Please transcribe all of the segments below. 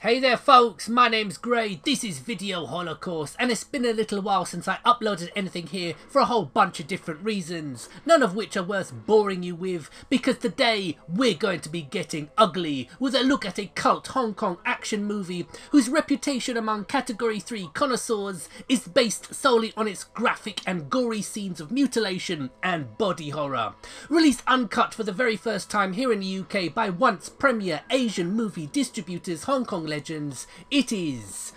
Hey there folks, my name's Gray, this is Video Holocaust, and it's been a little while since I uploaded anything here for a whole bunch of different reasons, none of which are worth boring you with, because today we're going to be getting ugly with a look at a cult Hong Kong action movie whose reputation among Category 3 connoisseurs is based solely on its graphic and gory scenes of mutilation and body horror. Released uncut for the very first time here in the UK by once premier Asian movie distributors Hong Kong legends, it is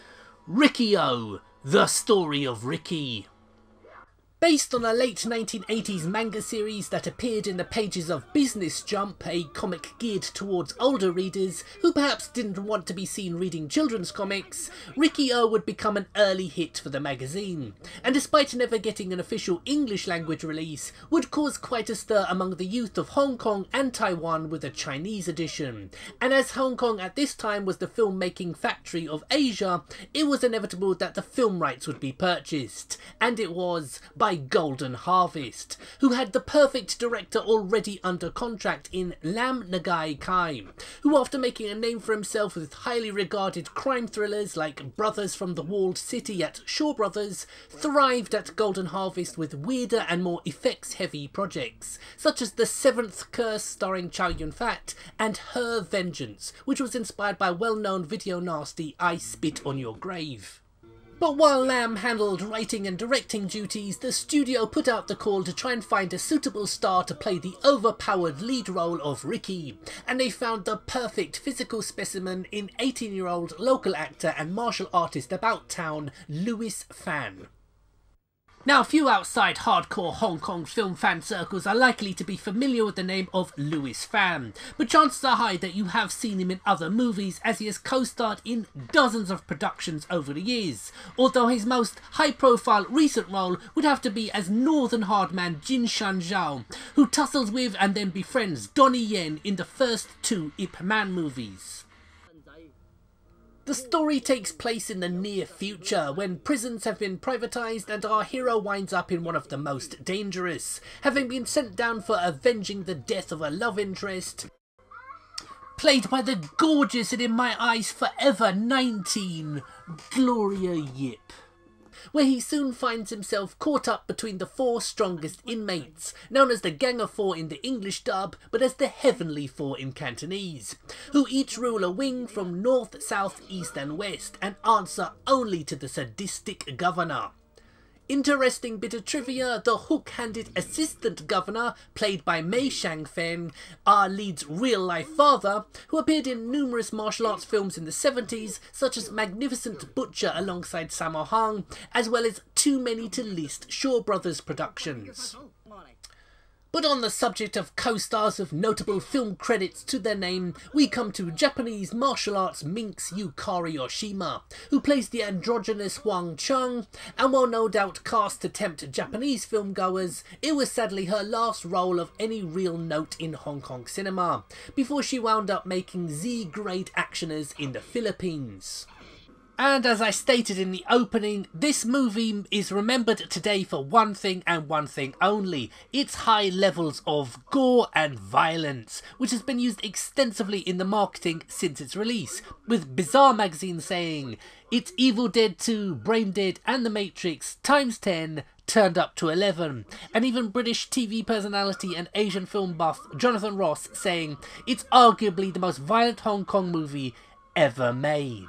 Riki-Oh, the story of Riki. Based on a late 1980s manga series that appeared in the pages of Business Jump, a comic geared towards older readers who perhaps didn't want to be seen reading children's comics, Riki-Oh would become an early hit for the magazine, and despite never getting an official English language release, would cause quite a stir among the youth of Hong Kong and Taiwan with a Chinese edition. And as Hong Kong at this time was the filmmaking factory of Asia, it was inevitable that the film rights would be purchased, and it was by Golden Harvest, who had the perfect director already under contract in Lam Nagai Kai, who after making a name for himself with highly regarded crime thrillers like Brothers from the Walled City at Shaw Brothers, thrived at Golden Harvest with weirder and more effects-heavy projects, such as The Seventh Curse starring Chow Yun-fat and Her Vengeance, which was inspired by well-known video nasty I Spit on Your Grave. But while Lam handled writing and directing duties, the studio put out the call to try and find a suitable star to play the overpowered lead role of Riki, and they found the perfect physical specimen in 18-year-old local actor and martial artist about town, Louis Fan. Now, few outside hardcore Hong Kong film fan circles are likely to be familiar with the name of Louis Fan, but chances are high that you have seen him in other movies as he has co-starred in dozens of productions over the years, although his most high-profile recent role would have to be as Northern Hardman Jin Shan Zhao, who tussles with and then befriends Donnie Yen in the first two Ip Man movies. The story takes place in the near future, when prisons have been privatised and our hero winds up in one of the most dangerous, having been sent down for avenging the death of a love interest, played by the gorgeous and in my eyes forever 19, Gloria Yip, where he soon finds himself caught up between the four strongest inmates, known as the Gang of Four in the English dub, but as the Heavenly Four in Cantonese, who each rule a wing from north, south, east and west, and answer only to the sadistic governor. Interesting bit of trivia, the hook-handed assistant governor, played by Mei Shangfeng, our lead's real-life father, who appeared in numerous martial arts films in the 70s, such as Magnificent Butcher alongside Sammo Hung, as well as too many to list Shaw Brothers productions. But on the subject of co-stars with notable film credits to their name, we come to Japanese martial arts minx Yukari Oshima, who plays the androgynous Huang Chung, and while no doubt cast to tempt Japanese filmgoers, it was sadly her last role of any real note in Hong Kong cinema, before she wound up making Z-grade actioners in the Philippines. And as I stated in the opening, this movie is remembered today for one thing and one thing only: its high levels of gore and violence, which has been used extensively in the marketing since its release, with Bizarre magazine saying, "It's Evil Dead 2, Brain Dead and The Matrix times 10 turned up to 11, and even British TV personality and Asian film buff Jonathan Ross saying, "It's arguably the most violent Hong Kong movie ever made."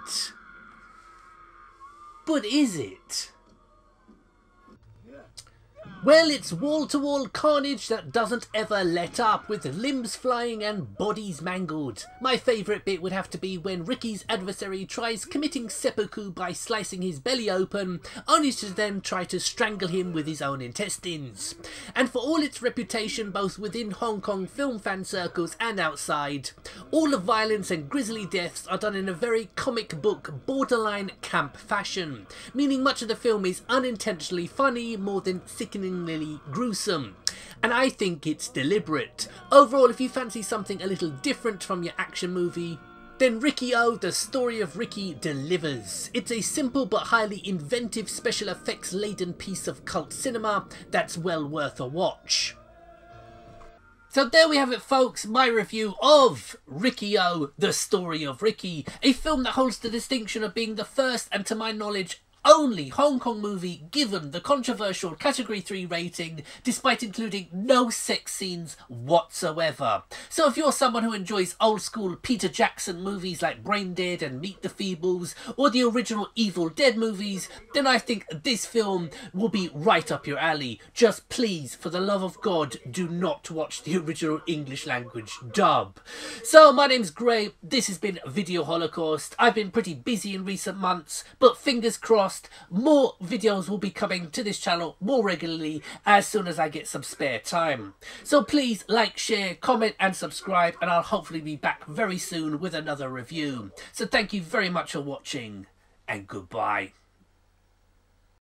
But is it? Well, it's wall-to-wall carnage that doesn't ever let up, with limbs flying and bodies mangled. My favourite bit would have to be when Riki's adversary tries committing seppuku by slicing his belly open, only to then try to strangle him with his own intestines. And for all its reputation both within Hong Kong film fan circles and outside, all the violence and grisly deaths are done in a very comic book borderline camp fashion, meaning much of the film is unintentionally funny more than sickeningly gruesome, and I think it's deliberate. Overall, if you fancy something a little different from your action movie, then Riki-Oh, the story of Riki delivers. It's a simple but highly inventive special effects laden piece of cult cinema that's well worth a watch. So there we have it, folks, my review of Riki-Oh, The Story of Riki, a film that holds the distinction of being the first and, to my knowledge, only Hong Kong movie given the controversial Category 3 rating, despite including no sex scenes whatsoever. So if you're someone who enjoys old school Peter Jackson movies like Brain Dead and Meet the Feebles, or the original Evil Dead movies, then I think this film will be right up your alley. Just please, for the love of God, do not watch the original English language dub. So my name's Gray, this has been Video Holocaust. I've been pretty busy in recent months, but fingers crossed, more videos will be coming to this channel more regularly as soon as I get some spare time. So please like, share, comment and subscribe, and I'll hopefully be back very soon with another review. So thank you very much for watching, and goodbye.